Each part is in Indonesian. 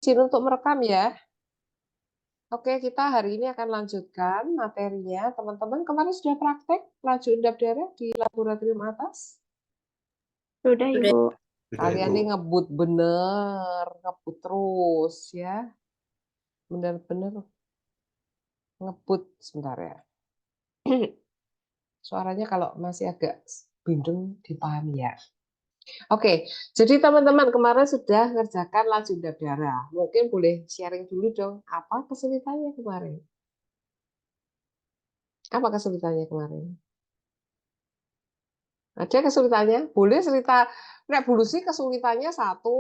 Izin untuk merekam ya. Oke, kita hari ini akan lanjutkan materinya. Teman-teman kemarin sudah praktek laju endap darah di laboratorium atas? Sudah, Ibu. Kalian ini ngebut bener, ngebut terus ya. Bener-bener ngebut sebentar ya. Suaranya kalau masih agak bindeng dipahami ya. Oke, jadi teman-teman kemarin sudah ngerjakan laju endap darah. Mungkin boleh sharing dulu dong, apa kesulitannya kemarin? Apa kesulitannya kemarin? Ada kesulitannya? Boleh cerita. Nek bulusi kesulitannya satu.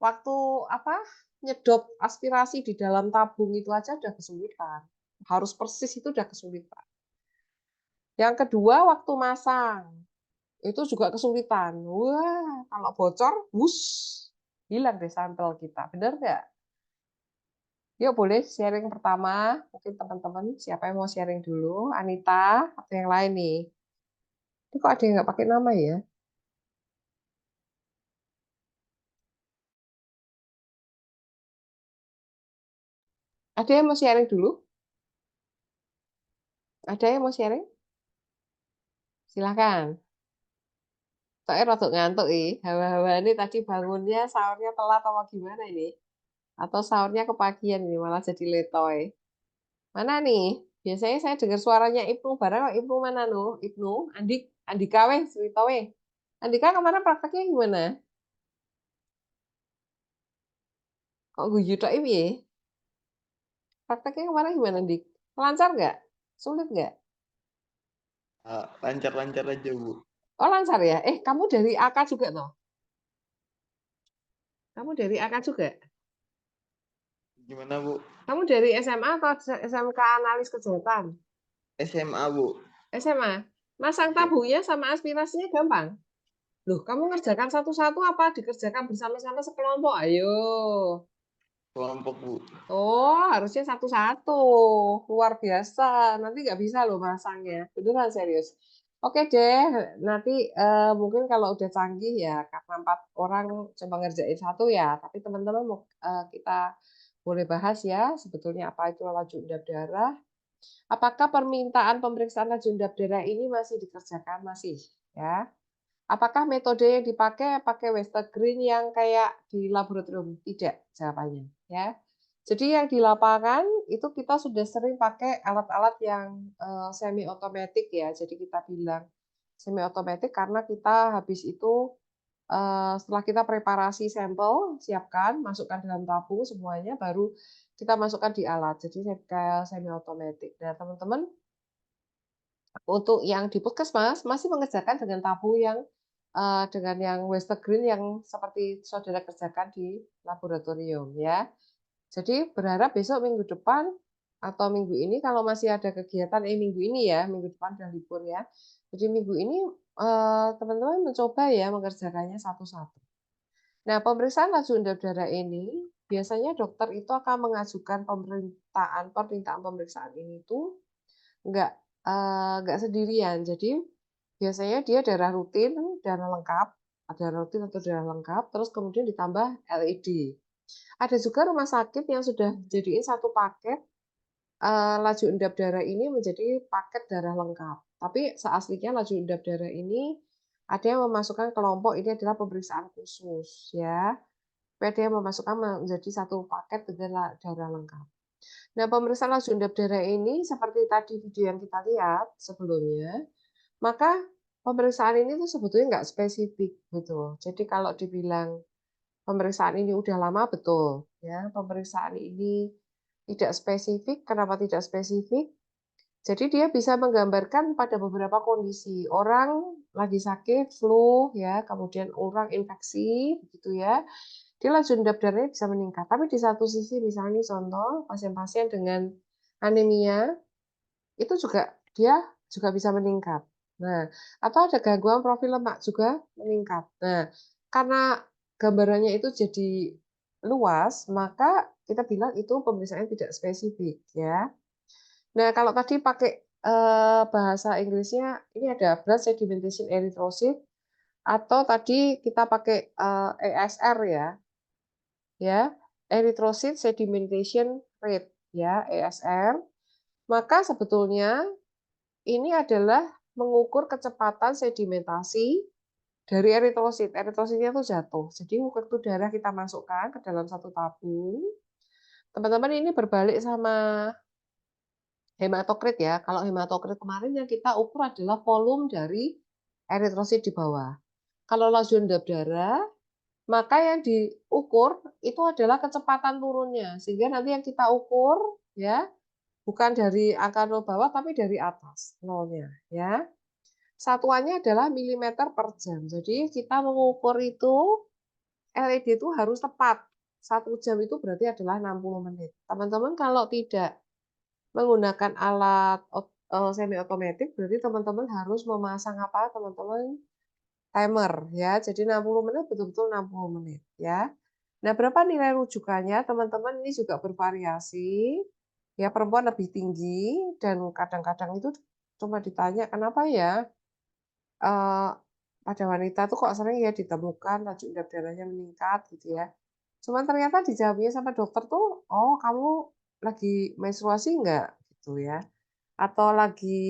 Waktu apa? Nyedot aspirasi di dalam tabung itu aja udah kesulitan. Harus persis itu udah kesulitan. Yang kedua waktu masang. Itu juga kesulitan. Wah, kalau bocor, wush, hilang deh sampel kita. Benar nggak? Yuk boleh sharing pertama. Mungkin teman-teman siapa yang mau sharing dulu? Anita atau yang lain nih? Ini kok ada yang nggak pakai nama ya? Ada yang mau sharing dulu? Ada yang mau sharing? Silahkan. Soalnya rada ngantuk ih. Hawa-hawa ini tadi bangunnya sahurnya telat apa gimana ini? Atau sahurnya kepagian ini malah jadi letoy. Mana nih? Biasanya saya dengar suaranya Ibnu bareng. Ibnu mana no? Ibnu, Andika weh, cerita weh. Andika kemarin prakteknya gimana? Kok guyu tok ini ya? Prakteknya kemarin gimana, Dik? Lancar nggak? Sulit nggak? Lancar-lancar aja, Bu. Oh lancar ya? Kamu dari AK juga toh? Kamu dari AK juga? Gimana, Bu? Kamu dari SMA atau SMK Analis Kesehatan? SMA, Bu. SMA. Masang tabungnya sama aspirasinya gampang. Loh, kamu ngerjakan satu-satu apa dikerjakan bersama-sama sekelompok? Ayo. Kelompok, Bu. Oh, harusnya satu-satu. Luar biasa. Nanti nggak bisa loh masangnya. Beneran serius. Oke deh, nanti mungkin kalau udah canggih ya, karena 4 orang coba ngerjain satu ya. Tapi teman-teman kita boleh bahas ya, sebetulnya apa itu laju endap darah. Apakah permintaan pemeriksaan laju endap darah ini masih dikerjakan? Masih, ya. Apakah metode yang dipakai pakai Western Green yang kayak di laboratorium? Tidak, jawabannya, ya. Jadi yang di lapangan itu kita sudah sering pakai alat-alat yang semi otomatis ya. Jadi kita bilang semi otomatis karena kita habis itu setelah kita preparasi sampel, siapkan, masukkan dalam tabung semuanya, baru kita masukkan di alat. Jadi kayak semi otomatis. Nah, teman-teman, untuk yang di puskesmas masih mengerjakan dengan tabung yang dengan yang Western Green yang seperti saudara kerjakan di laboratorium ya. Jadi berharap besok minggu depan atau minggu ini kalau masih ada kegiatan minggu ini ya, minggu depan udah libur ya. Jadi minggu ini teman-teman mencoba ya mengerjakannya satu-satu. Nah, pemeriksaan laju endap darah ini biasanya dokter itu akan mengajukan permintaan pemeriksaan ini tuh nggak nggak sendirian. Jadi biasanya dia darah rutin, darah lengkap, darah rutin atau darah lengkap, terus kemudian ditambah LED. Ada juga rumah sakit yang sudah jadiin satu paket laju endap darah ini menjadi paket darah lengkap. Tapi seaslinya laju endap darah ini ada yang memasukkan kelompok ini adalah pemeriksaan khusus ya. Ada yang memasukkan menjadi satu paket dengan darah lengkap. Nah, pemeriksaan laju endap darah ini seperti tadi video yang kita lihat sebelumnya, maka pemeriksaan ini tuh sebetulnya nggak spesifik gitu. Jadi kalau dibilang pemeriksaan ini udah lama betul, ya pemeriksaan ini tidak spesifik. Kenapa tidak spesifik? Jadi dia bisa menggambarkan pada beberapa kondisi orang lagi sakit flu, ya kemudian orang infeksi, begitu ya. Dia laju endap darahnya bisa meningkat. Tapi di satu sisi misalnya contoh pasien-pasien dengan anemia itu juga dia juga bisa meningkat. Nah, atau ada gangguan profil lemak juga meningkat. Nah, karena gambarannya itu jadi luas, maka kita bilang itu pemeriksaan tidak spesifik ya. Nah, kalau tadi pakai bahasa Inggrisnya ini ada blood sedimentation erythrocyte atau tadi kita pakai ESR ya. Ya. erythrocyte sedimentation rate, ya, ESR. Maka sebetulnya ini adalah mengukur kecepatan sedimentasi dari eritrosit. Eritrositnya itu jatuh. Jadi waktu darah kita masukkan ke dalam satu tabung. Teman-teman ini berbalik sama hematokrit ya. Kalau hematokrit kemarin yang kita ukur adalah volume dari eritrosit di bawah. Kalau laju endap darah, maka yang diukur itu adalah kecepatan turunnya. Sehingga nanti yang kita ukur ya bukan dari angka 0 bawah tapi dari atas nolnya ya. Satuannya adalah milimeter per jam. Jadi kita mengukur itu LED itu harus tepat. 1 jam itu berarti adalah 60 menit. Teman-teman kalau tidak menggunakan alat semi otomatis berarti teman-teman harus memasang apa teman-teman? Timer ya. Jadi 60 menit betul-betul 60 menit ya. Nah, berapa nilai rujukannya? Teman-teman ini juga bervariasi. Ya, perempuan lebih tinggi dan kadang-kadang itu cuma ditanya kenapa ya pada wanita tuh kok sering ya ditemukan laju endap darahnya meningkat gitu ya. Cuman ternyata dijawabnya sama dokter tuh, oh kamu lagi menstruasi enggak gitu ya. Atau lagi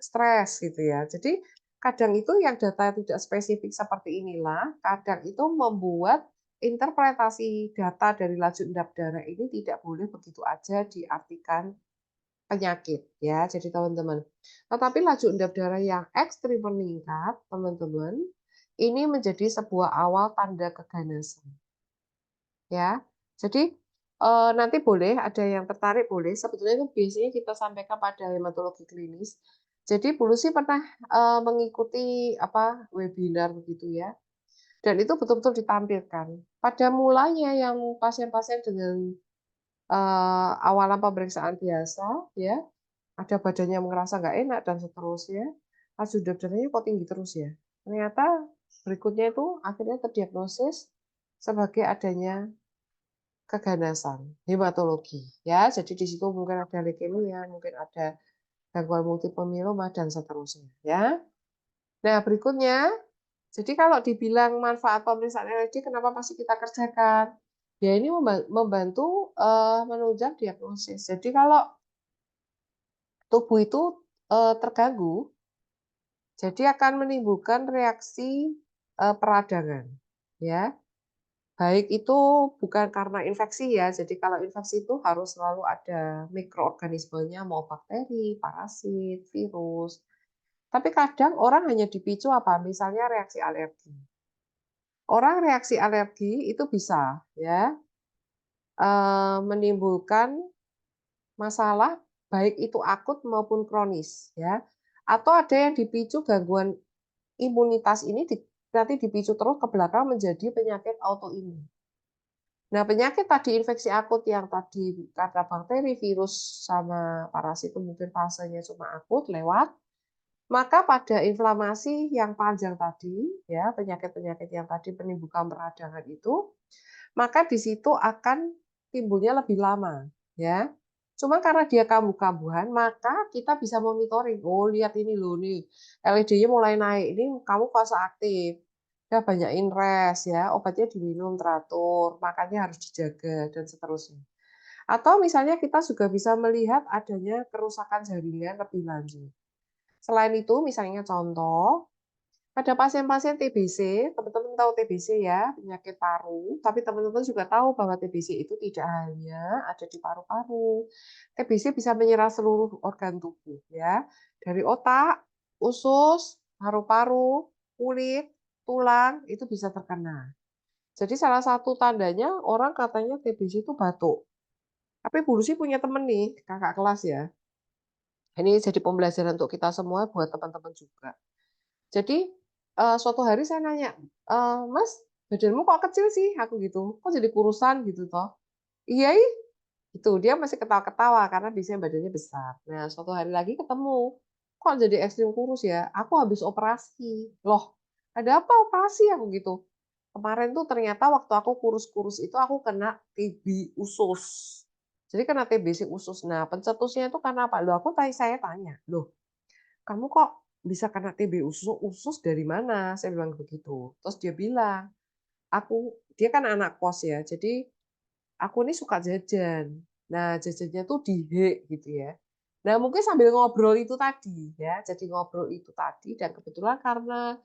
stres gitu ya. Jadi kadang itu yang data tidak spesifik seperti inilah, kadang itu membuat interpretasi data dari laju endap darah ini tidak boleh begitu aja diartikan penyakit ya. Jadi teman-teman, tetapi laju endap darah yang ekstrim meningkat, teman-teman, ini menjadi sebuah awal tanda keganasan. Ya. Jadi nanti boleh ada yang tertarik boleh. Sebetulnya itu biasanya kita sampaikan pada hematologi klinis. Jadi Bu Lucy pernah mengikuti apa webinar begitu ya. Dan itu betul-betul ditampilkan. Pada mulanya yang pasien-pasien dengan awalan pemeriksaan biasa ya, ada badannya merasa nggak enak dan seterusnya, laju darahnya kok tinggi terus ya. Ternyata berikutnya itu akhirnya terdiagnosis sebagai adanya keganasan hematologi ya. Jadi di situ mungkin ada leukemia, mungkin ada gangguan multiple myeloma dan seterusnya ya. Nah, berikutnya jadi kalau dibilang manfaat pemeriksaan LED kenapa masih kita kerjakan? Ya ini membantu menunjang diagnosis. Jadi kalau tubuh itu terganggu, jadi akan menimbulkan reaksi peradangan ya. Baik itu bukan karena infeksi ya, jadi kalau infeksi itu harus selalu ada mikroorganismenya, mau bakteri, parasit, virus. Tapi kadang orang hanya dipicu apa? Misalnya reaksi alergi. Orang reaksi alergi itu bisa ya menimbulkan masalah baik itu akut maupun kronis ya. Atau ada yang dipicu gangguan imunitas ini nanti dipicu terus ke belakang menjadi penyakit autoimun. Nah, penyakit tadi infeksi akut yang tadi karena bakteri, virus, sama parasit itu mungkin fasenya cuma akut lewat, maka pada inflamasi yang panjang tadi, ya penyakit-penyakit yang tadi menimbulkan peradangan itu, maka di situ akan timbulnya lebih lama, ya. Cuma karena dia kambuh-kambuhan, maka kita bisa monitoring. Oh, lihat ini loh nih, LED-nya mulai naik. Ini kamu fase aktif. Ya banyakin rest ya, obatnya diminum teratur, makannya harus dijaga dan seterusnya. Atau misalnya kita juga bisa melihat adanya kerusakan jaringan lebih lanjut. Selain itu, misalnya contoh, pada pasien-pasien TBC, teman-teman tahu TBC ya, penyakit paru, tapi teman-teman juga tahu bahwa TBC itu tidak hanya ada di paru-paru. TBC bisa menyerang seluruh organ tubuh ya, dari otak, usus, paru-paru, kulit, tulang itu bisa terkena. Jadi salah satu tandanya orang katanya TBC itu batuk. Tapi Bu Lucy punya temen nih, kakak kelas ya. Ini jadi pembelajaran untuk kita semua buat teman-teman juga. Jadi suatu hari saya nanya, Mas, badanmu kok kecil sih? Aku gitu, kok jadi kurusan gitu toh? Iya ih, itu dia masih ketawa-ketawa karena biasanya badannya besar. Nah, suatu hari lagi ketemu, kok jadi ekstrim kurus ya? Aku habis operasi. Loh, ada apa operasi aku gitu? Kemarin tuh ternyata waktu aku kurus-kurus itu aku kena TB usus. Jadi kena TBC usus. Nah, pencetusnya itu karena apa? Loh, saya tanya, loh, kamu kok bisa kena TB usus dari mana? Saya bilang begitu. Terus dia bilang, dia kan anak kos ya, jadi aku ini suka jajan. Nah, jajannya tuh di H gitu ya. Nah, mungkin sambil ngobrol itu tadi ya. Jadi ngobrol itu tadi dan kebetulan karena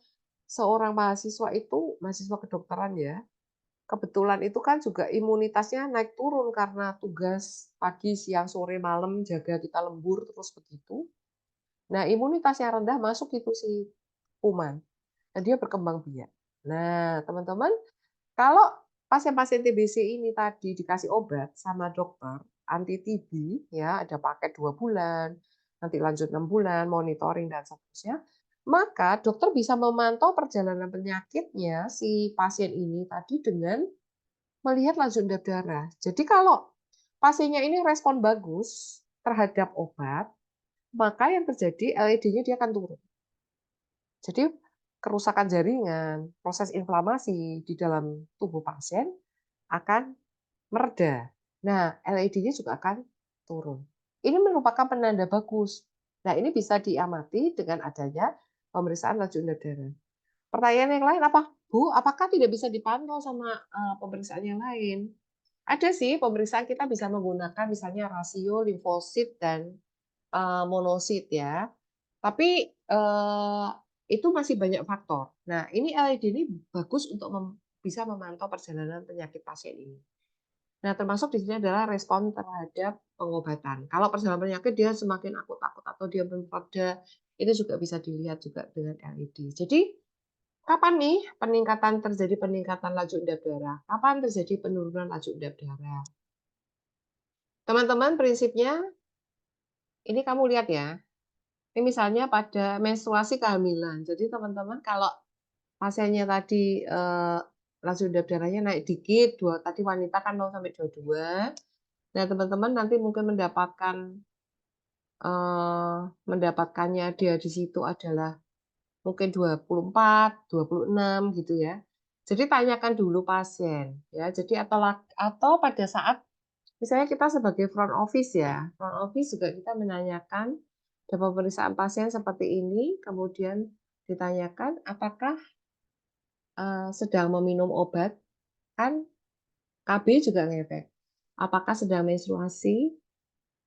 seorang mahasiswa itu mahasiswa kedokteran ya. Kebetulan itu kan juga imunitasnya naik turun karena tugas pagi, siang, sore, malam jaga kita lembur terus begitu. Nah, imunitas yang rendah masuk itu si kuman dan dia berkembang biak. Nah, teman-teman, kalau pasien-pasien TBC ini tadi dikasih obat sama dokter anti TB, ya ada paket 2 bulan, nanti lanjut 6 bulan, monitoring dan seterusnya, maka dokter bisa memantau perjalanan penyakitnya si pasien ini tadi dengan melihat laju endap darah. Jadi kalau pasiennya ini respon bagus terhadap obat, maka yang terjadi LED-nya dia akan turun. Jadi kerusakan jaringan, proses inflamasi di dalam tubuh pasien akan mereda. Nah, LED-nya juga akan turun. Ini merupakan penanda bagus. Nah, ini bisa diamati dengan adanya pemeriksaan laju endap darah. Pertanyaan yang lain apa? Bu, apakah tidak bisa dipantau sama pemeriksaan yang lain? Ada sih pemeriksaan kita bisa menggunakan misalnya rasio limfosit dan monosit ya. Tapi itu masih banyak faktor. Nah, ini LED ini bagus untuk bisa memantau perjalanan penyakit pasien ini. Nah, termasuk di sini adalah respon terhadap pengobatan. Kalau perjalanan penyakit dia semakin akut-akut atau dia belum reda, itu juga bisa dilihat juga dengan LED. Jadi, kapan nih terjadi peningkatan laju endap darah? Kapan terjadi penurunan laju endap darah? Teman-teman, prinsipnya ini kamu lihat ya. Ini misalnya pada menstruasi kehamilan. Jadi teman-teman kalau pasiennya tadi laju endap darahnya naik dikit, tadi wanita kan 0 sampai 22. Nah, teman-teman nanti mungkin mendapatkannya dia di situ adalah mungkin 24, 26 gitu ya. Jadi tanyakan dulu pasien ya. Jadi atau pada saat misalnya kita sebagai front office ya, front office juga kita menanyakan ada pemeriksaan pasien seperti ini, kemudian ditanyakan apakah sedang meminum obat, kan KB juga ngefek. Apakah sedang menstruasi,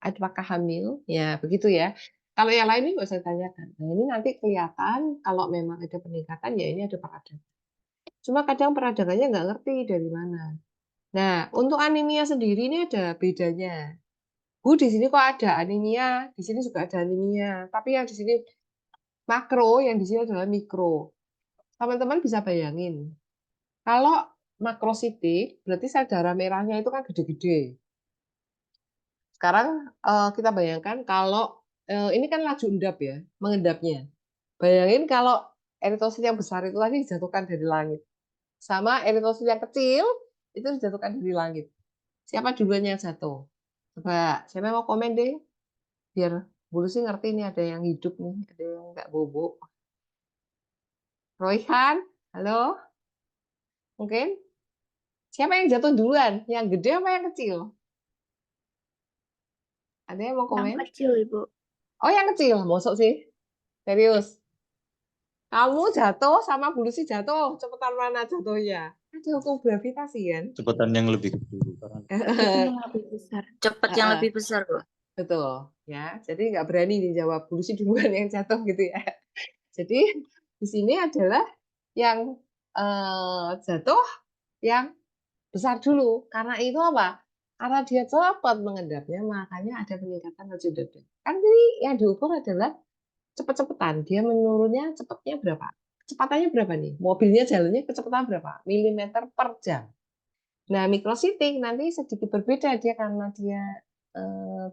apakah hamil, ya begitu ya. Kalau yang lain ini nggak usah ditanyakan. Nah ini nanti kelihatan kalau memang ada peningkatan ya ini ada peradangan. Cuma kadang peradangannya nggak ngerti dari mana. Nah untuk anemia sendiri ini ada bedanya. Bu, di sini kok ada anemia, di sini juga ada anemia. Tapi yang di sini makro, yang di sini adalah mikro. Teman-teman bisa bayangin, kalau makrositik, berarti sel darah merahnya itu kan gede-gede. Sekarang kita bayangkan kalau ini kan laju endap ya, mengendapnya. Bayangin kalau eritrosit yang besar itu tadi dijatuhkan dari langit. Sama eritrosit yang kecil, itu dijatuhkan dari langit. Siapa duluan yang jatuh? Coba, siapa yang mau komen deh? Biar Bu Lucy ngerti nih ada yang hidup nih, ada yang nggak bobo. Royhan, halo? Mungkin? Siapa yang jatuh duluan? Yang gede apa yang kecil? Ada yang mau Yang komen? kecil, Ibu. Oh, yang kecil. Mosok sih? Serius? Kamu jatuh sama Bu Lucy jatuh. Cepetan mana jatuhnya? Ada hukum gravitasi kan? Cepetan yang lebih dulu karena Itu yang lebih besar. Cepat yang lebih besar, Bu. Betul. Ya, jadi nggak berani dijawab Bu Lucy duluan yang jatuh gitu ya. Jadi di sini adalah yang jatuh yang besar dulu. Karena itu apa? Karena dia cepat mengendapnya, makanya ada peningkatan laju endap. Kan ini yang diukur adalah cepet-cepetan. Dia menurunnya cepatnya berapa? Kecepatannya berapa nih? Mobilnya jalannya kecepatan berapa? Milimeter per jam. Nah, mikrositik nanti sedikit berbeda dia karena dia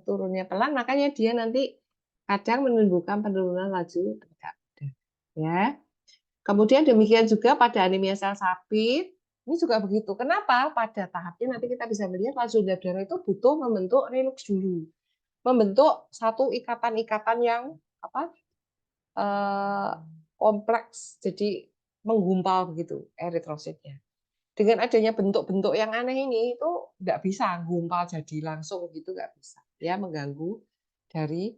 turunnya pelan, makanya dia nanti kadang menimbulkan penurunan laju endap. Ya. Kemudian demikian juga pada anemia sel sapit, ini juga begitu. Kenapa? Pada tahapnya nanti kita bisa melihat laju endap darah itu butuh membentuk relux dulu. Membentuk satu ikatan-ikatan yang apa? Kompleks, jadi menggumpal begitu eritrositnya. Dengan adanya bentuk-bentuk yang aneh ini itu nggak bisa gumpal jadi langsung gitu, nggak bisa. Ya mengganggu dari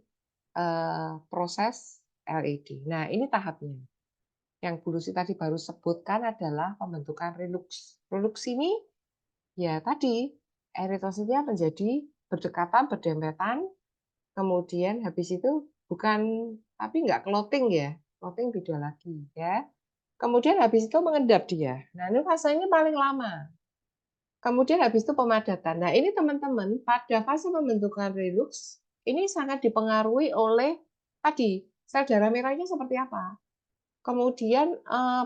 proses LED. Nah ini tahapnya. Yang Bu Lucy tadi baru sebutkan adalah pembentukan relux. Relux ini ya tadi eritrositnya menjadi berdekatan, berdempetan, kemudian habis itu tapi nggak clotting ya, clotting beda lagi ya. Kemudian habis itu mengendap dia. Nah, ini fasenya paling lama. Kemudian habis itu pemadatan. Nah, ini teman-teman, pada fase pembentukan relux, ini sangat dipengaruhi oleh tadi, sel darah merahnya seperti apa. Kemudian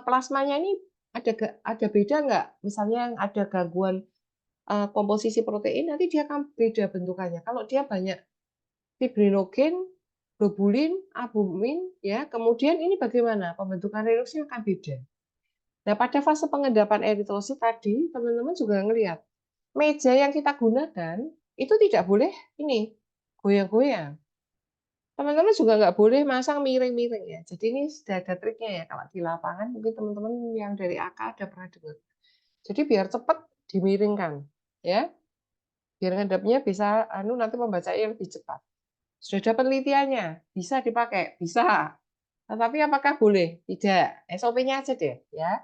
plasmanya ini ada beda nggak? Misalnya yang ada gangguan komposisi protein, nanti dia akan beda bentukannya. Kalau dia banyak fibrinogen, globulin, albumin, ya, kemudian ini bagaimana? Pembentukan reluxnya akan beda. Nah, pada fase pengendapan eritrosit tadi, teman-teman juga ngelihat meja yang kita gunakan itu tidak boleh ini goyang-goyang. Teman-teman juga nggak boleh masang miring-miring ya. Jadi ini sudah ada triknya ya. Kalau di lapangan mungkin teman-teman yang dari AK ada pernah dengar. Jadi biar cepat dimiringkan, ya. Biar ngendapnya bisa nanti pembacanya lebih cepat. Sudah ada penelitiannya, bisa dipakai, bisa. Tetapi apakah boleh? Tidak. SOP-nya aja deh, ya.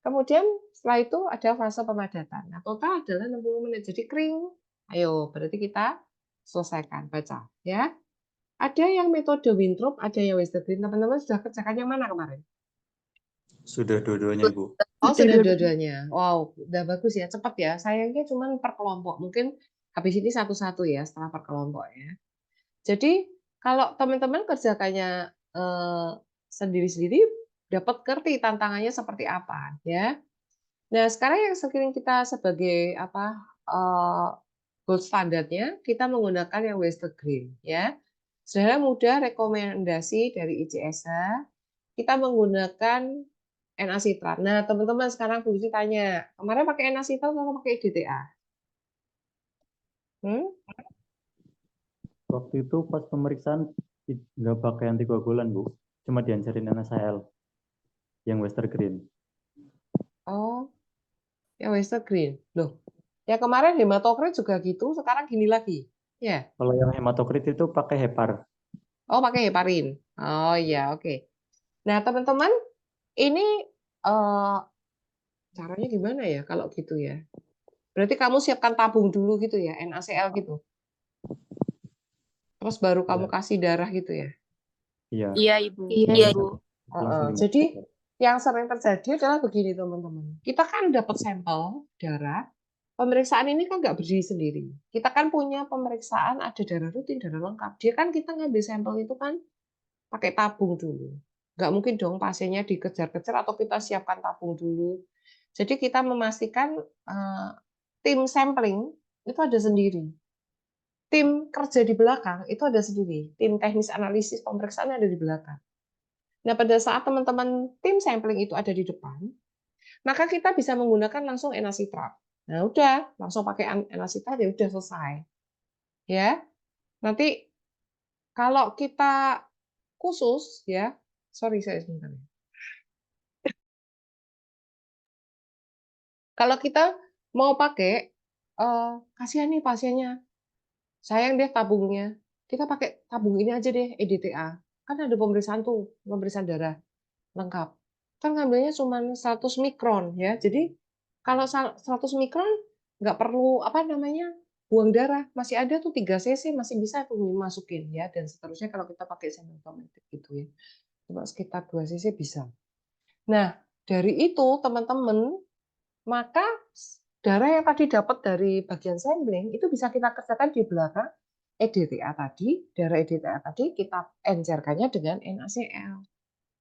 Kemudian setelah itu ada fase pemadatan. Nah, total adalah 60 menit. Jadi kering. Ayo, berarti kita selesaikan baca, ya. Ada yang metode Winthrop, ada yang Westergren. Teman-teman sudah kerjakan yang mana kemarin? Sudah dua-duanya, Bu. Oh, sudah dua-duanya. Wow, udah bagus ya, cepat ya. Sayangnya cuma per kelompok. Mungkin habis ini satu-satu ya, setelah per kelompok ya. Jadi kalau teman-teman kerjakannya sendiri-sendiri, dapat ngerti tantangannya seperti apa ya. Nah, sekarang yang sekiranya kita sebagai gold standarnya, kita menggunakan yang Westergren ya. Sebenarnya mudah, rekomendasi dari ICSA, kita menggunakan N-acitrat. Nah, teman-teman sekarang Bu Susi tanya, kemarin pakai N-acitrat atau pakai DTA? Waktu itu pas pemeriksaan nggak pakai antikoagulan, Bu. Cuma diancarin NaCl yang Westergren. Oh, yang Westergren. Loh, ya kemarin hematokrit juga gitu, sekarang gini lagi. Ya. Kalau yang hematokrit itu pakai hepar. Oh, pakai heparin. Oh iya, oke. Nah, teman-teman, ini caranya gimana ya kalau gitu ya? Berarti kamu siapkan tabung dulu gitu ya, NaCl gitu. Terus baru kamu kasih darah gitu ya. Iya. Iya, Ibu. Iya, Iya, Ibu. Ibu. Jadi yang sering terjadi adalah begini teman-teman. Kita kan dapat sampel darah. Pemeriksaan ini kan nggak berdiri sendiri. Kita kan punya pemeriksaan ada darah rutin, darah lengkap. Dia kan kita ngambil sampel itu kan pakai tabung dulu. Nggak mungkin dong pasiennya dikejar-kejar atau kita siapkan tabung dulu. Jadi kita memastikan tim sampling itu ada sendiri. Tim kerja di belakang itu ada sendiri. Tim teknis analisis pemeriksaan ada di belakang. Nah, pada saat teman-teman tim sampling itu ada di depan, maka kita bisa menggunakan langsung N-acitrat. Nah, udah, langsung pakai N-acitrat ya udah selesai. Ya. Nanti kalau kita khusus ya, sorry saya sebentar. Kalau kita mau pakai kasihan nih pasiennya. Sayang deh tabungnya. Kita pakai tabung ini aja deh, EDTA. Kan ada pemeriksaan tuh, pemeriksaan darah lengkap. Kan ngambilnya cuma 100 mikron ya. Jadi kalau 100 mikron nggak perlu buang darah, masih ada tuh 3 cc masih bisa tuh masukin ya, dan seterusnya kalau kita pakai semi-otomatis gitu ya. Cuma sekitar 2 cc bisa. Nah, dari itu teman-teman, maka darah yang tadi dapat dari bagian sampling itu bisa kita kerjakan di belakang EDTA tadi, darah EDTA tadi kita encerkannya dengan NaCl.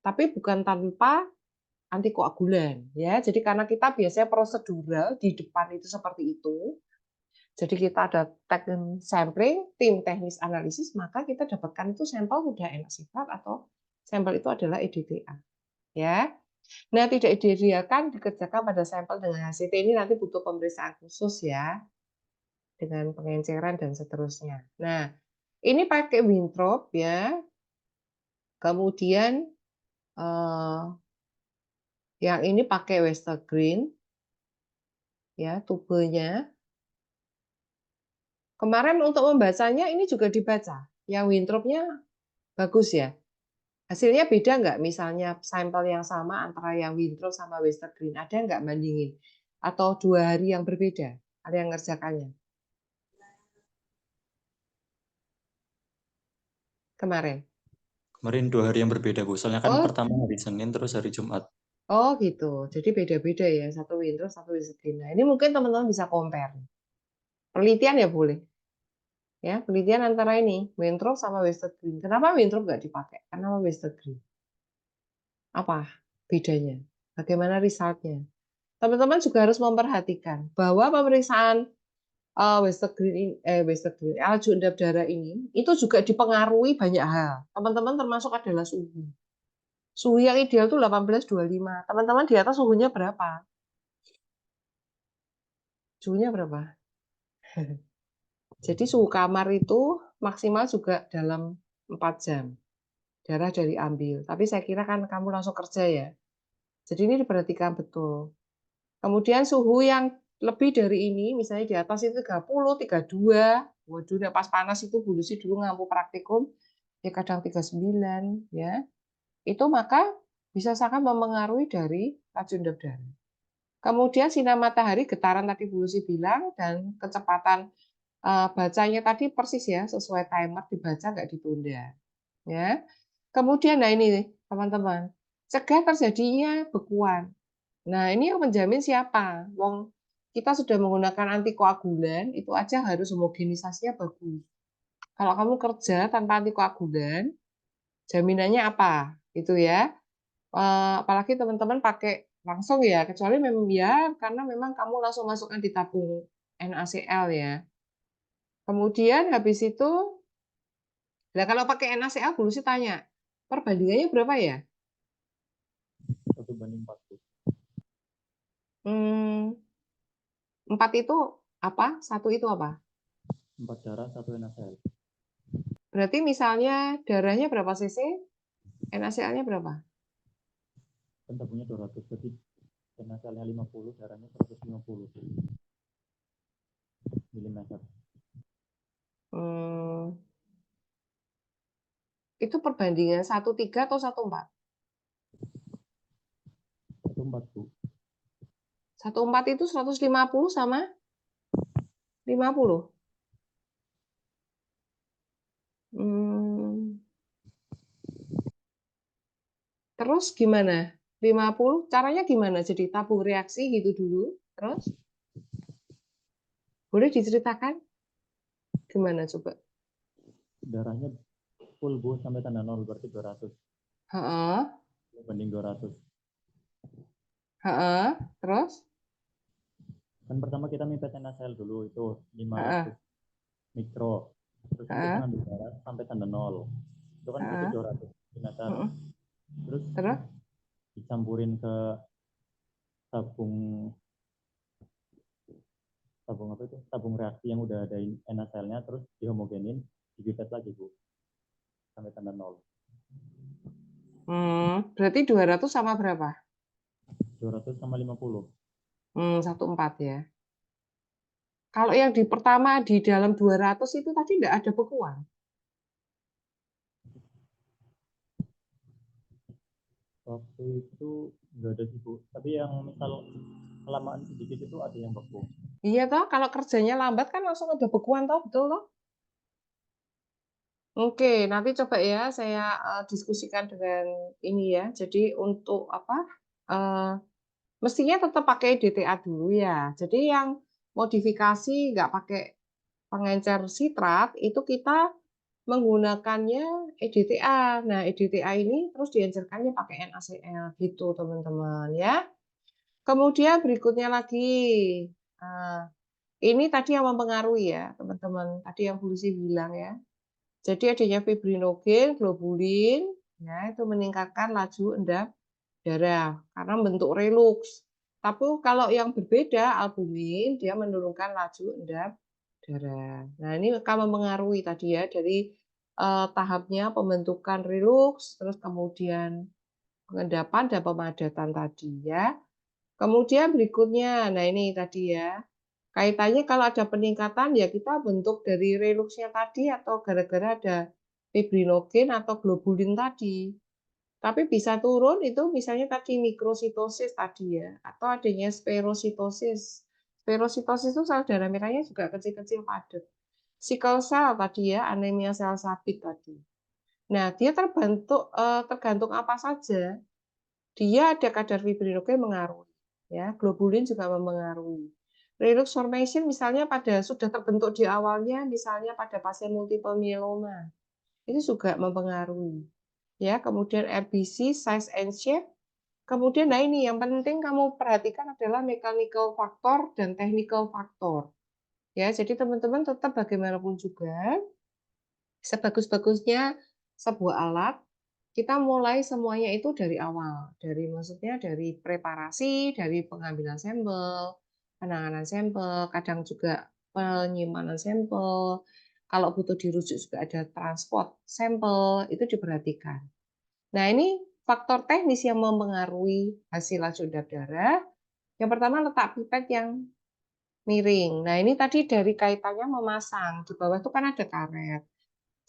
Tapi bukan tanpa antikoagulan ya. Jadi karena kita biasanya prosedural di depan itu seperti itu. Jadi kita ada teknik sampling, tim teknis analisis, maka kita dapatkan itu sampel sudah N-acitrat atau sampel itu adalah EDTA. Ya. Nah, tidak disediakan dikerjakan pada sampel dengan HCT ini nanti butuh pemeriksaan khusus ya. Dengan pengenceran dan seterusnya. Nah, ini pakai Winthrop ya. Kemudian yang ini pakai Westergren ya, tubenya. Kemarin untuk membacanya ini juga dibaca. Yang Winthrop-nya bagus ya. Hasilnya beda nggak? Misalnya sampel yang sama antara yang Winthrop sama Westergren, ada nggak bandingin? Atau 2 hari yang berbeda? Ada yang ngerjakannya? kemarin? Kemarin 2 hari yang berbeda, Bu. Soalnya kan Oh, pertama hari Senin, terus hari Jumat. oh gitu. Jadi beda-beda ya, satu Winthrop, satu Westgreen. Nah, ini mungkin teman-teman bisa compare. Penelitian ya boleh. Ya, penelitian antara ini, Winthrop sama Westgreen. Kenapa Winthrop nggak dipakai? Kenapa Westgreen? Apa bedanya? Bagaimana resultnya? Teman-teman juga harus memperhatikan bahwa pemeriksaan Westgreen, laju endap darah ini itu juga dipengaruhi banyak hal. Teman-teman termasuk adalah suhu. Suhu yang ideal itu 18,25. Teman-teman di atas suhunya berapa? Suhunya berapa? Jadi suhu kamar itu maksimal juga dalam 4 jam. Darah dari ambil. Tapi saya kira kan kamu langsung kerja ya. Jadi ini diperhatikan betul. Kemudian suhu yang lebih dari ini, misalnya di atas itu 30, 32. Waduh, pas panas itu Bu Lucy dulu ngampu praktikum, ya kadang 39, ya. Itu maka bisa sangat mempengaruhi dari laju endap darah. Kemudian sinar matahari, getaran tadi Bu Lucy bilang, dan kecepatan bacanya tadi persis ya, sesuai timer, dibaca nggak ditunda. Ya. Kemudian, nah ini teman-teman, cegah terjadinya bekuan. Nah, ini yang menjamin siapa? Wong kita sudah menggunakan antikoagulan, itu aja harus homogenisasinya bagus. Kalau kamu kerja tanpa antikoagulan, jaminannya apa? Itu ya. Apalagi teman-teman pakai langsung ya, kecuali memang ya karena memang kamu langsung masukkan di tabung NaCl ya. Kemudian habis itu, nah kalau pakai NaCl dulu sih tanya, perbandingannya berapa ya? 1:4, Bu. 4 itu apa? 1 itu apa? 4 darah, 1 NaCl. Berarti misalnya darahnya berapa cc, NaCl-nya berapa? Kan tabungnya 200, jadi NaCl-nya 50, darahnya 150 mm. Itu perbandingan 1,3 atau 1,4? 1:4, Bu. 1,4 itu 150 sama 50. Terus gimana? 50, caranya gimana? Jadi tabung reaksi gitu dulu. Terus boleh diceritakan gimana coba? Darahnya full, Bu, sampai tanda 0, berarti 200. Heeh, Banding 200. heeh. Terus? Kan pertama kita mipet NaCl dulu, itu Heeh, 500 mikro. Terus kan kita heeh, ngambil darah sampai tanda 0. Itu kan berarti heeh, 200 ml. heeh. Terus Terus? dicampurin ke tabung tabung apa itu? Tabung reaksi yang udah ada NaCl-nya, terus dihomogenin, dipipet lagi, Bu. Sampai tanda 0. Berarti 200 sama berapa? 200 sama 50. 1,4 ya. Kalau yang di pertama di dalam 200 itu tadi tidak ada bekuan. Waktu itu nggak ada sih, Bu. Tapi yang misal kelamaan sedikit itu ada yang beku. Iya toh, kalau kerjanya lambat kan langsung ada bekuan toh, betul toh? Oke, nanti coba ya saya diskusikan dengan ini ya. Jadi untuk apa? eh, Mestinya tetap pakai DTA dulu ya. Jadi yang modifikasi nggak pakai pengencer sitrat itu kita menggunakannya EDTA. Nah, EDTA ini terus diencerkannya pakai NaCl gitu, teman-teman ya. Kemudian berikutnya lagi, nah, ini tadi yang mempengaruhi ya, teman-teman. Tadi yang Bu Lucy bilang ya. Jadi adanya fibrinogen, globulin, ya itu meningkatkan laju endap darah karena bentuk relux. Tapi kalau yang berbeda, albumin, dia menurunkan laju endap darah. Nah, ini akan mempengaruhi tadi ya dari tahapnya pembentukan relux, terus kemudian pengendapan dan pemadatan tadi ya. Kemudian berikutnya, nah ini tadi ya, kaitannya kalau ada peningkatan ya kita bentuk dari reluxnya tadi atau gara-gara ada fibrinogen atau globulin tadi. Tapi bisa turun itu misalnya tadi mikrositosis tadi ya, atau adanya sperositosis. Sperositosis itu sel darah merahnya juga kecil-kecil padat. Sickle cell tadi ya, anemia sel sabit tadi. Nah, dia tergantung apa saja, dia ada kadar fibrinogen mengaruhi, ya. Globulin juga mempengaruhi. Relux formation misalnya sudah terbentuk di awalnya, misalnya pada pasien multiple myeloma, itu juga mempengaruhi. Ya, kemudian RBC, size and shape. Kemudian, nah ini yang penting kamu perhatikan adalah mechanical factor dan technical factor. Ya, jadi teman-teman tetap bagaimanapun juga, sebagus-bagusnya sebuah alat, kita mulai semuanya itu dari awal. Maksudnya dari preparasi, dari pengambilan sampel, penanganan sampel, kadang juga penyimpanan sampel. Kalau butuh dirujuk juga ada transport sampel, itu diperhatikan. Nah, ini faktor teknis yang mempengaruhi hasil lacur darah. Yang pertama letak pipet yang miring. Nah, ini tadi dari kaitannya memasang. Di bawah itu kan ada karet,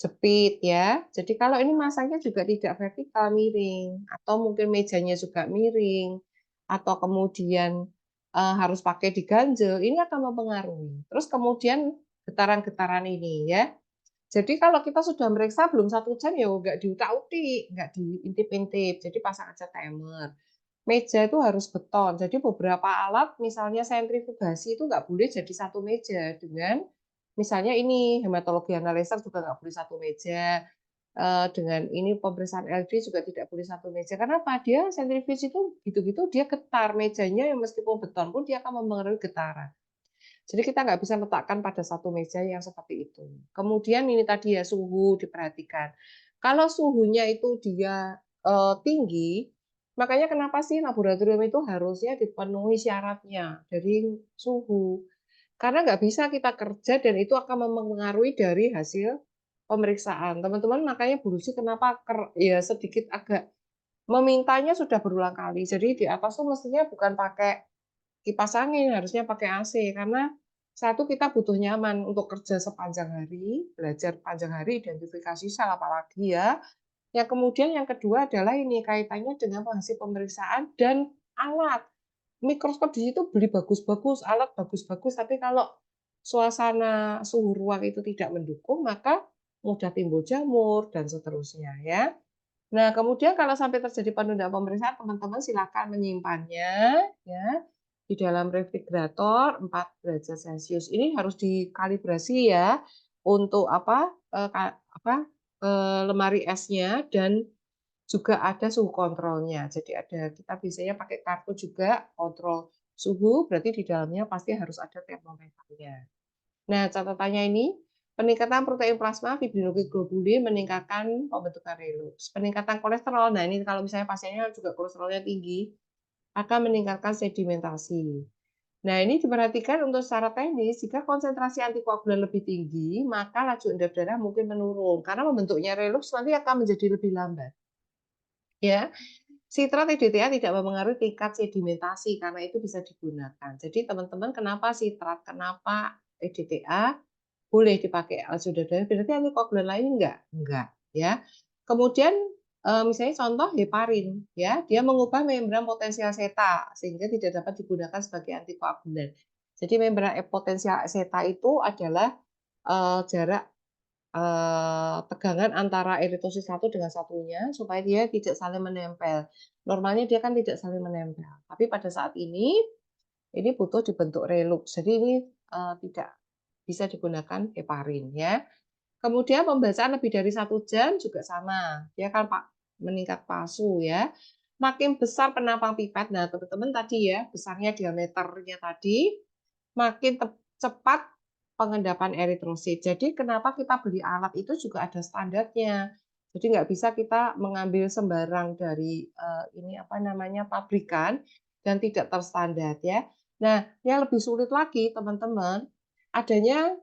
jepit ya. Jadi kalau ini masangnya juga tidak vertikal, miring, atau mungkin mejanya juga miring, atau kemudian harus pakai diganjel, ini akan mempengaruhi. Terus kemudian getaran-getaran ini ya. Jadi kalau kita sudah meriksa belum 1 jam ya nggak diutak-utik, nggak diintip-intip. Jadi pasang aja timer. Meja itu harus beton. Jadi beberapa alat, misalnya sentrifugasi itu nggak boleh jadi satu meja dengan misalnya ini hematologi analyzer juga nggak boleh satu meja. Dengan ini pemeriksaan LD juga tidak boleh satu meja. Karena apa? Dia sentrifuge itu gitu-gitu dia getar mejanya yang meskipun beton pun dia akan mempengaruhi getaran. Jadi kita nggak bisa letakkan pada satu meja yang seperti itu. Kemudian ini tadi ya suhu diperhatikan. Kalau suhunya itu dia tinggi, makanya kenapa sih laboratorium itu harusnya dipenuhi syaratnya dari suhu. Karena nggak bisa kita kerja dan itu akan mempengaruhi dari hasil pemeriksaan. Teman-teman makanya Bu Lucy kenapa ya sedikit agak memintanya sudah berulang kali. Jadi di atas tuh mestinya bukan pakai kipas angin, harusnya pakai AC karena satu kita butuh nyaman untuk kerja sepanjang hari, belajar panjang hari, identifikasi sel apalagi ya. Yang kemudian yang kedua adalah ini kaitannya dengan hasil pemeriksaan dan alat. Mikroskop di situ beli bagus-bagus, alat bagus-bagus, tapi kalau suasana suhu ruang itu tidak mendukung, maka mudah timbul jamur dan seterusnya ya. Nah, kemudian kalau sampai terjadi penundaan pemeriksaan, teman-teman silakan menyimpannya ya di dalam refrigerator 4 derajat Celcius. Ini harus dikalibrasi ya untuk lemari esnya dan juga ada suhu kontrolnya. Jadi kita biasanya pakai kartu juga kontrol suhu, berarti di dalamnya pasti harus ada termometernya. Nah, catatannya ini peningkatan protein plasma fibrinoglobulin meningkatkan pembentukan relux. Peningkatan kolesterol, nah ini kalau misalnya pasiennya juga kolesterolnya tinggi, akan meningkatkan sedimentasi. Nah, ini diperhatikan untuk secara teknis, jika konsentrasi antikoagulan lebih tinggi, maka laju endap darah mungkin menurun, karena membentuknya relux nanti akan menjadi lebih lambat. Ya, sitrat EDTA tidak mempengaruhi tingkat sedimentasi, karena itu bisa digunakan. Jadi teman-teman, kenapa sitrat, kenapa EDTA boleh dipakai laju darah, berarti antikoagulan lain enggak ya. Kemudian misalnya contoh heparin ya, dia mengubah membran potensial seta sehingga tidak dapat digunakan sebagai antikoagulan. Jadi membran potensial seta itu adalah jarak tegangan antara eritrosit satu dengan satunya supaya dia tidak saling menempel. Normalnya dia kan tidak saling menempel. Tapi pada saat ini butuh dibentuk relux. Jadi ini tidak bisa digunakan heparin ya. Kemudian pembacaan lebih dari 1 jam juga sama. Dia kan meningkat palsu ya. Makin besar penampang pipet, nah teman-teman tadi ya, besarnya diameternya tadi, makin cepat pengendapan eritrosit. Jadi kenapa kita beli alat itu juga ada standarnya. Jadi nggak bisa kita mengambil sembarang dari pabrikan dan tidak terstandar ya. Nah, yang lebih sulit lagi teman-teman, adanya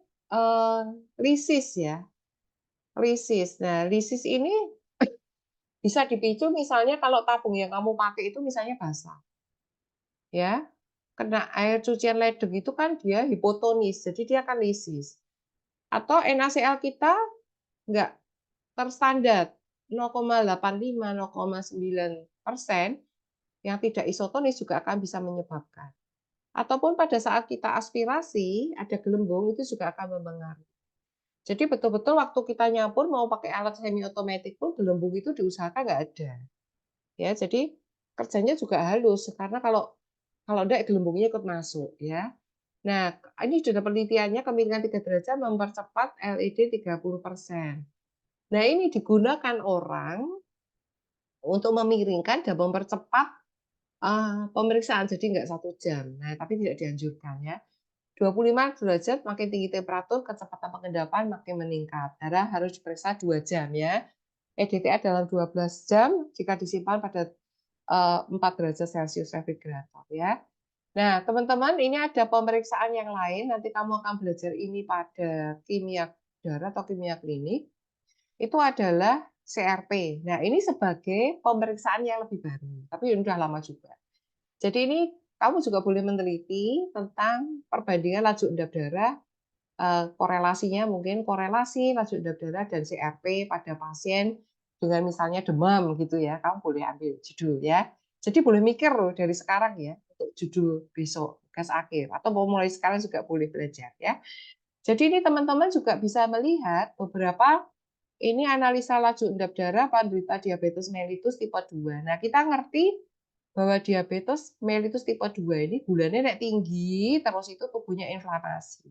lisis ya. Lisis. Nah, lisis ini bisa dipicu misalnya kalau tabung yang kamu pakai itu misalnya basah. Ya, kena air cucian ledeng itu kan dia hipotonis, jadi dia akan lisis. Atau NaCl kita nggak terstandar 0,85, 0,9% yang tidak isotonis juga akan bisa menyebabkan. Ataupun pada saat kita aspirasi ada gelembung itu juga akan mempengaruhi. Jadi betul-betul waktu kita nyampur mau pakai alat semi otomatis pun gelembung itu diusahakan nggak ada. Ya, jadi kerjanya juga halus karena kalau enggak gelembungnya ikut masuk ya. Nah, ini sudah penelitiannya kemiringan 3 derajat mempercepat LED 30%. Nah, ini digunakan orang untuk memiringkan dan mempercepat pemeriksaan, jadi nggak 1 jam. Nah, tapi tidak dianjurkan ya. 25 derajat makin tinggi temperatur, kecepatan pengendapan makin meningkat. Darah harus diperiksa 2 jam ya. EDTA dalam 12 jam jika disimpan pada 4 derajat Celcius refrigerator ya. Nah, teman-teman, ini ada pemeriksaan yang lain. Nanti kamu akan belajar ini pada kimia darah atau kimia klinik. Itu adalah CRP. Nah, ini sebagai pemeriksaan yang lebih baru, tapi udah lama juga. Jadi ini kamu juga boleh meneliti tentang perbandingan laju endap darah, korelasinya mungkin korelasi laju endap darah dan CRP pada pasien dengan misalnya demam gitu ya. Kamu boleh ambil judul ya. Jadi boleh mikir loh dari sekarang ya untuk judul besok tugas akhir atau mau mulai sekarang juga boleh belajar ya. Jadi ini teman-teman juga bisa melihat beberapa ini analisa laju endap darah penderita diabetes mellitus tipe 2. Nah, kita ngerti bahwa diabetes mellitus tipe 2 ini gulanya naik tinggi, terus itu tubuhnya inflamasi.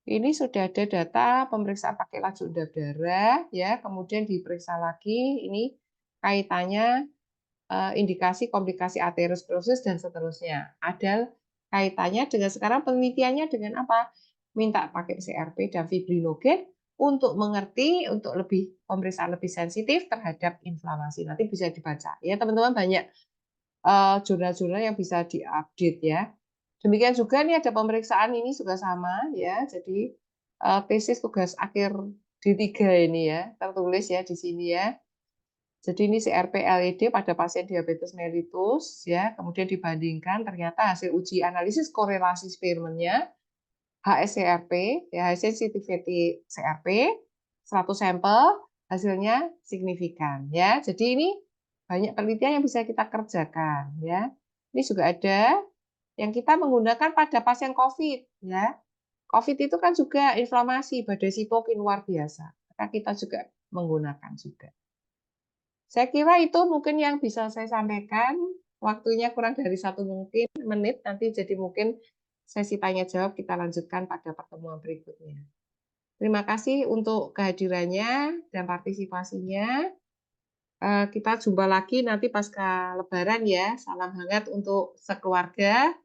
Ini sudah ada data pemeriksaan pakai laju endap darah, ya, kemudian diperiksa lagi, ini kaitannya indikasi komplikasi aterosklerosis dan seterusnya. Ada kaitannya dengan sekarang penelitiannya dengan apa? Minta pakai CRP dan fibrinogen untuk mengerti, untuk lebih pemeriksaan lebih sensitif terhadap inflamasi. Nanti bisa dibaca. Ya, teman-teman banyak jurnal-jurnal yang bisa diupdate ya. Demikian juga nih ada pemeriksaan ini juga sama ya. Jadi tesis tugas akhir D3 ini ya, tertulis ya di sini ya. Jadi ini CRP LED pada pasien diabetes mellitus ya, kemudian dibandingkan ternyata hasil uji analisis korelasi Spearman-nya HSCRP ya, high sensitivity CRP 100 sampel hasilnya signifikan ya. Jadi ini banyak penelitian yang bisa kita kerjakan ya. Ini juga ada yang kita menggunakan pada pasien COVID ya. COVID itu kan juga inflamasi badai sitokin luar biasa. Maka kita juga menggunakan juga. Saya kira itu mungkin yang bisa saya sampaikan. Waktunya kurang dari 1 menit, nanti jadi mungkin sesi tanya jawab kita lanjutkan pada pertemuan berikutnya. Terima kasih untuk kehadirannya dan partisipasinya. Kita jumpa lagi nanti pasca Lebaran ya. Salam hangat untuk sekeluarga.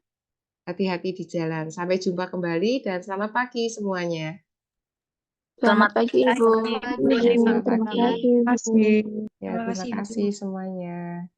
Hati-hati di jalan. Sampai jumpa kembali dan selamat pagi semuanya. Selamat pagi, Ibu. Selamat pagi. Terima kasih, Ya, Bu. terima kasih semuanya.